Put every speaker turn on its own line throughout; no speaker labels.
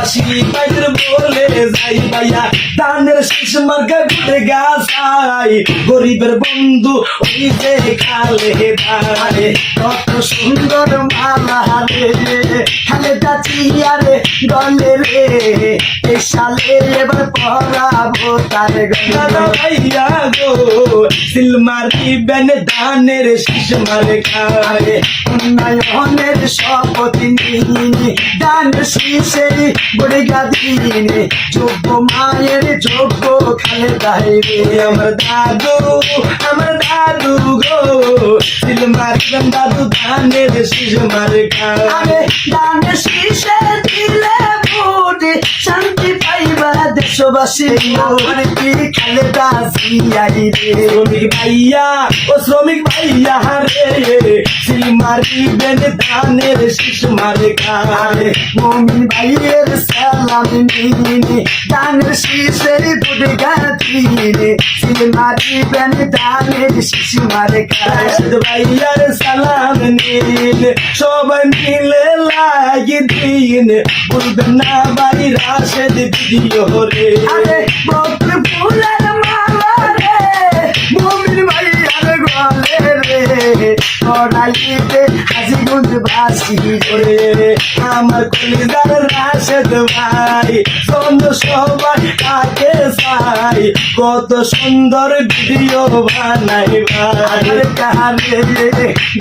বাসি বাইদের বলে যাই ভাইয়া ধানের শীষ মার্কা গুড়ে গাছাই গরিবের বন্ধু ওই যে খালে দাঁড়ে
কত সুন্দর মালা রে খালে দাচিয়া রে গলে রে এ সালে এবার পরাবো তার
দাদা ভাইয়া গো সিলমার দিবেন ধানের শীষ মার্কায়
উন্নয়নের শপথ নিয়ে দান শীষে বড়ে গাদিনে যোগ্য মায়ের যোগ্য খালে দাইরে
আমার দাদু গো সিলমার দিবেন দাদু ধানের শীষ মার্কায়
আরে দান শীষে দিলে বুড়ি শান্তি পাইবা দেশবাসী আমার কি খালে দাসিয়াই রে
শ্রমিক ভাইয়া রে সিলমার দিবেন ধানের শীষ মার্কায়
মমিন ভাইয়ের সালাম নিয়ে দানের শীষের বুড়ি গাদিনে সিনেমা দিবেন দানের শীষ মারে
রাশেদ ভাইয়ার সালাম নিন সবাই মিলে লাগি দিন বলবেন না ভাই রাশেদ ভিডিও রে
আরে বকর ফুলের মালা রে মমিন ভাইয়ার গলে রে কড়াইতে হাজিগঞ্জ বাসি রে
রে আমার কলিজার রাশেদ ভাই সুন্দর সবাই তাকে চাই কত সুন্দর ভিডিও বানাই ভাই
আরে কারে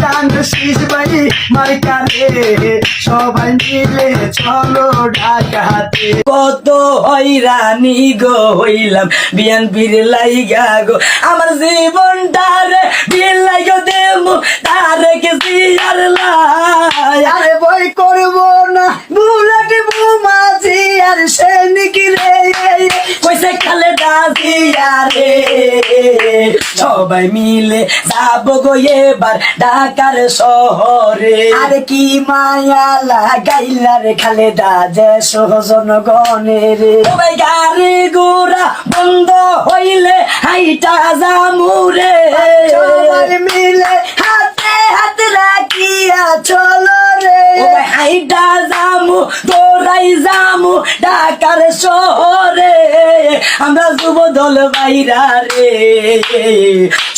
দান শীষ ভাই মার্কা রে সবাই মিলে চলো ঢাকাতে
কত হইরানি গো হইলাম বিএনপির লাইগা গো আমার জীবনটারে বিয়ে লাইগো দেমু তারে কে জিয়ার লাই
আরে বই করবো না বুলেট বুমাজি আর সৈনিক রে
কইছে খালে দাজিয়া রে সবাই মিলে যাবো গো এবার ঢাকার শহরে
আরে কি মায়া লাগাইলা রে খালে দাজে সহজন গনে রে
সবাই গাড়ি ঘোড়া বন্ধ হইলে হাইটা জামুরে
সবাই মিলে হাতে হাত রাখিয়া চলো রে
সবাই হাইটা জামু দৌড়াই জামু ঢাকার শহরে আমরা যুব দল বাইরা রে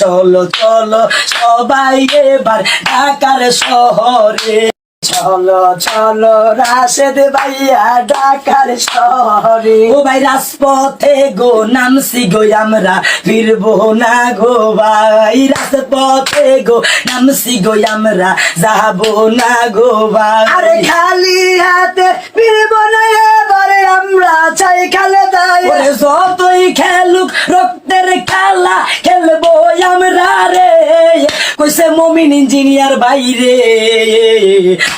চলো চলো সবাই এবার ঢাকার শহরে
চলো চলো রাশেদ ভাইয়া ঢাকার শহরে
ও ভাই রাজপথে গো নামছি গো আমরা ফিরবো না গো ভাই রাজপথে গো নামছি গো আমরা যাবো না গো ভাই
আরে খালি হাতে ফিরবো না এবারে আমরা চাই খালে দাই
ওরে যতই খেলুক রক্তের খেলা খেলবো আমরা রে কইছে মমিন ইঞ্জিনিয়ার বাইরে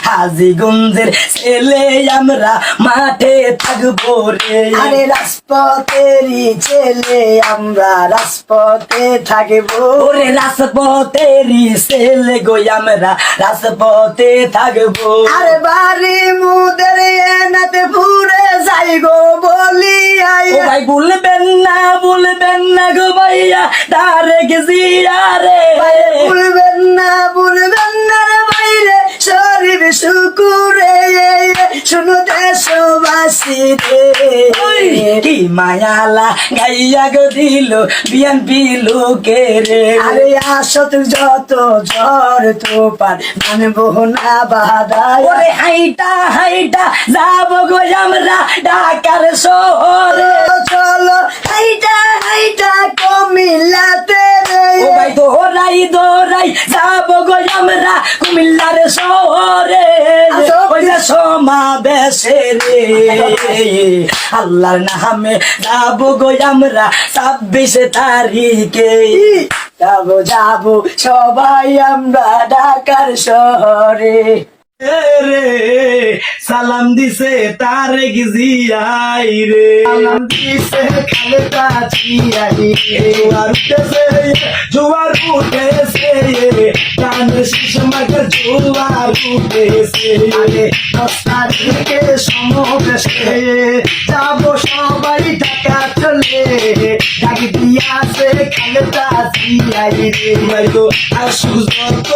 হাজিগঞ্জের ছেলে আমরা মাঠে থাকবো রে
আরে রাজপথেরই ছেলে আমরা রাজপথে থাকবো
ওরে রাজপথেরই ছেলে গো আমরা রাজপথে থাকবো
আরে বাড়ি মুদের এনাতে পুরে যাই গো বলি
ও ভাই ভুলবেন না গো ভাইয়া তারে গেছিয়া রে
ভুলবেন না রে বাইরে শরীর শুকুরে শুনো দেশবাসী রে
কি মায়ালা গাইয়া গো দিল বিএনপি লোকে রে
আরে আসত যত ঝড় তোপার মানবো না বাধায়
ওরে হাইটা যাবো গো আমরা ঢাকার শহরে
চলো হাইটা কমিলাতে রে
ও ভাই দৌড়াই যাবো গো আমরা কুমিল্লার শহরে ওই যে সমাবেশে রে আল্লাহর নামে যাবো গো আমরা 26 তারিখে
যাবো সবাই আমরা ঢাকার শহরে
রে সালাম দিছে তারেক জিয়াই রে
সালাম দিছে খালেদা জিয়াই
জোয়ার উঠেছে গান শীষ মার্কার জোয়ার উঠেছে
আরে 10 তারিখে সমাবেশে যাবো সবাই ঢাকা চলে ডাক দিয়াছে খালেদা জিয়াই রে
আসুক যত